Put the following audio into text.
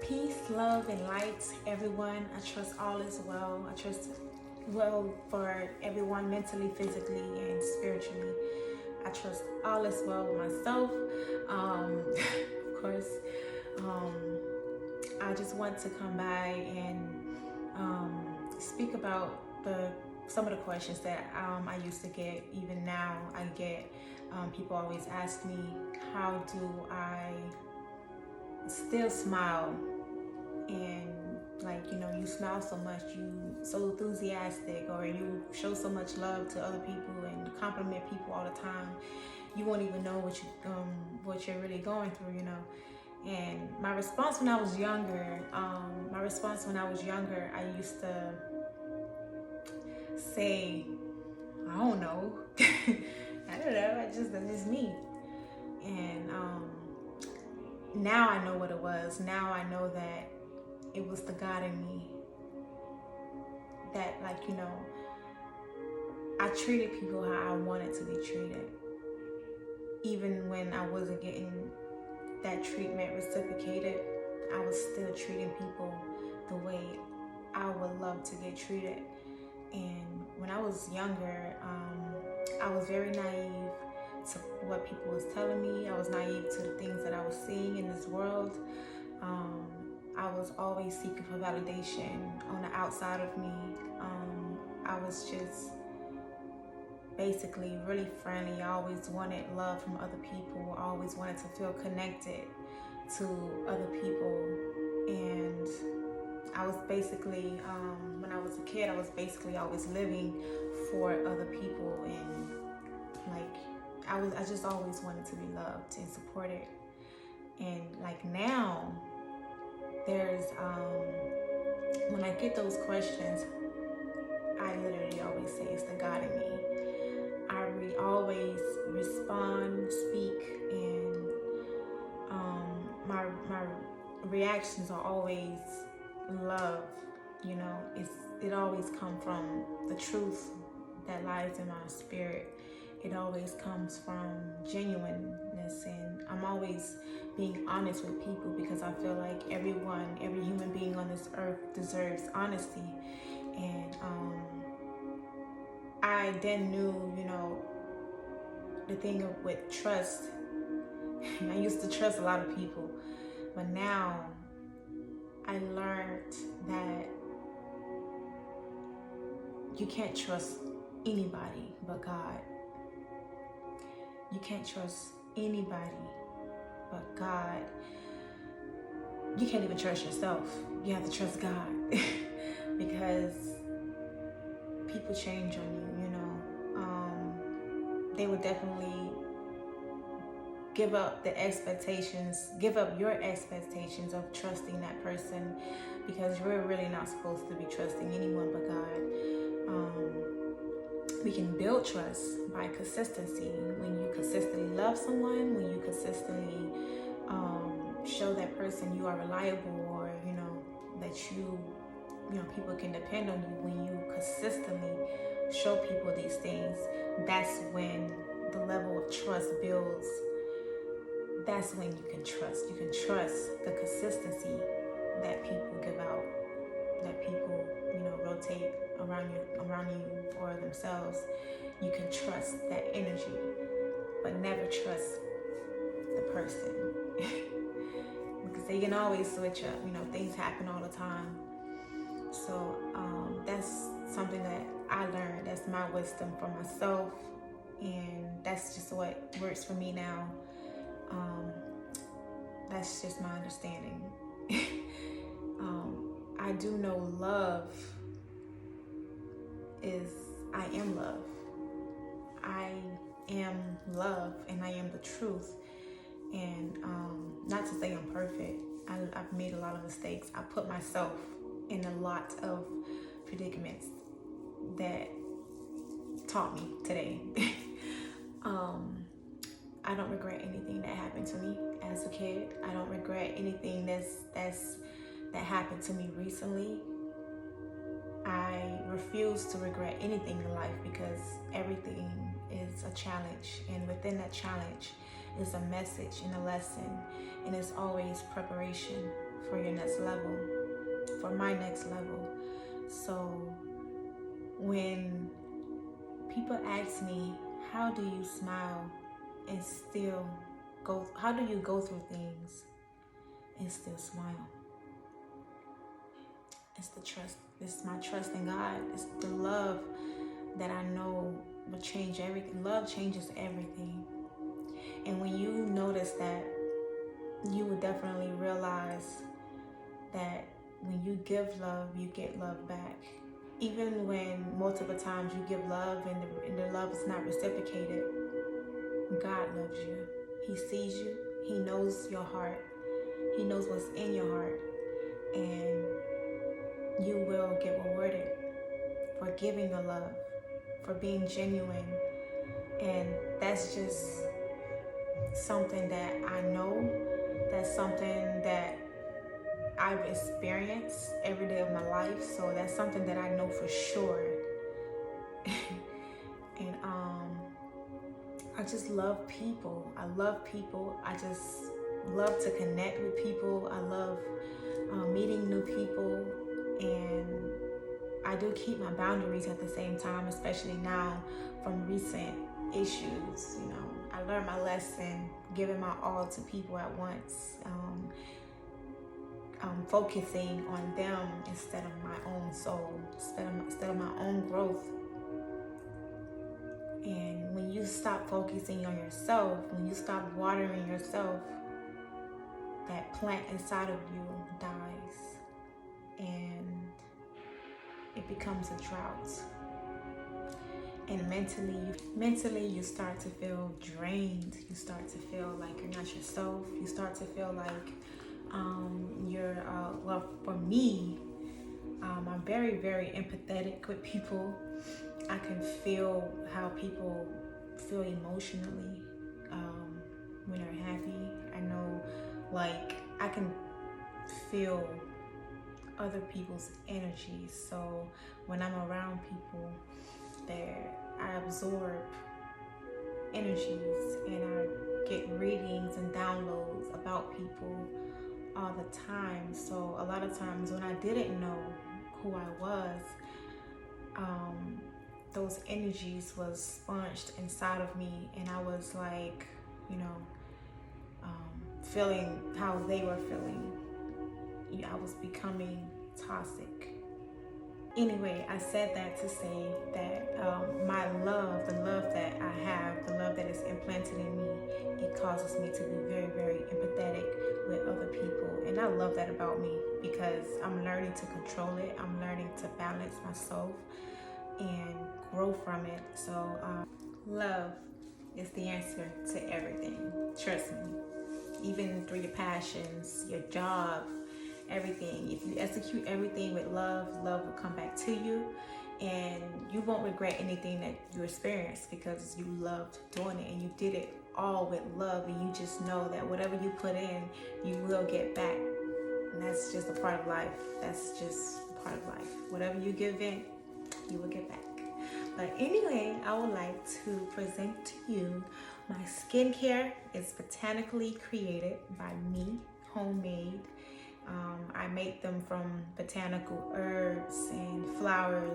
Peace, love, and light, everyone. I trust all is well. I trust well for everyone mentally, physically, and spiritually. I trust all is well with myself. Of course, um, I just want to come by and speak about some of the questions that I used to get. Even now, I get people always ask me, how do I still smile? And you smile so much, you so enthusiastic, or you show so much love to other people and compliment people all the time. You won't even know what you're really going through, And my response when I was younger, I used to say, I don't know, that's just me. And now I know what it was. Now I know that it was the God in me that, I treated people how I wanted to be treated. Even when I wasn't getting that treatment reciprocated, I was still treating people the way I would love to get treated. And when I was younger, I was very naive to what people was telling me. I was naive to the things that I was seeing in this world. I was always seeking for validation on the outside of me. I was just basically really friendly. I always wanted love from other people. I always wanted to feel connected to other people. And I was basically, when I was a kid, I was basically always living for other people. And I just always wanted to be loved and supported. And now, there's when I get those questions, I literally always say it's the God in me. I always respond, speak, and my reactions are always love. It always comes from the truth that lies in my spirit. It always comes from genuineness, and I'm always being honest with people because I feel like every human being on this earth deserves honesty. And I then knew, the thing with trust. I used to trust a lot of people, but now I learned that you can't trust anybody but God. You can't trust anybody but God. You can't even trust yourself. You have to trust God because people change on you, They would definitely give up your expectations of trusting that person, because we're really not supposed to be trusting anyone but God. We can build trust by consistency. When you consistently love someone, when you consistently show that person you are reliable, or that people can depend on you, when you consistently show people these things, that's when the level of trust builds. That's when you can trust. You can trust the consistency that people give out, that people rotate around you or themselves. You can trust that energy, but never trust the person because they can always switch up. Things happen all the time. So that's something that I learned. That's my wisdom for myself, and that's just what works for me now. That's just my understanding. I do know love is, I am love. I am love, and I am the truth. And not to say I'm perfect. I've made a lot of mistakes. I put myself in a lot of predicaments that taught me today. I don't regret anything that happened to me as a kid. I don't regret anything that happened to me recently. I refuse to regret anything in life because everything is a challenge, and within that challenge is a message and a lesson, and it's always preparation. for your next level, for my next level. So when people ask me, how do you smile and still how do you go through things and still smile? It's the trust. It's my trust in God. It's the love that I know will change everything. Love changes everything. And when you notice that, you will definitely realize that when you give love, you get love back. Even when multiple times you give love and the love is not reciprocated, God loves you. He sees you. He knows your heart. He knows what's in your heart. And you will get rewarded for giving the love, for being genuine. And that's just something that I know. That's something that I've experienced every day of my life. So that's something that I know for sure. And I just love people. I love people. I just love to connect with people. I love meeting new people. And I do keep my boundaries at the same time, especially now from recent issues. You know, I learned my lesson, giving my all to people at once, focusing on them instead of my own soul, instead of my own growth. And when you stop focusing on yourself, when you stop watering yourself, that plant inside of you dies and it becomes a drought. And mentally you start to feel drained. You start to feel like you're not yourself. You start to feel like well, for me, I'm very, very empathetic with people. I can feel how people feel emotionally when they're happy. I know, like, I can feel other people's energies. So when I'm around people, I absorb energies and I get readings and downloads about people all the time. So a lot of times when I didn't know who I was, those energies was sponged inside of me, and I was like, feeling how they were feeling. I was becoming toxic. Anyway, I said that to say that my love, the love that I have, the love that is implanted in me, it causes me to be very, very empathetic with other people. And I love that about me because I'm learning to control it. I'm learning to balance myself and grow from it. So love is the answer to everything. Trust me. Even through your passions, your job, everything. If you execute everything with love, love will come back to you, and you won't regret anything that you experienced because you loved doing it and you did it all with love, and you just know that whatever you put in, you will get back. And that's just a part of life. That's just a part of life. Whatever you give in, you will get back. But anyway, I would like to present to you my skincare. It's botanically created by me, homemade. I make them from botanical herbs and flowers.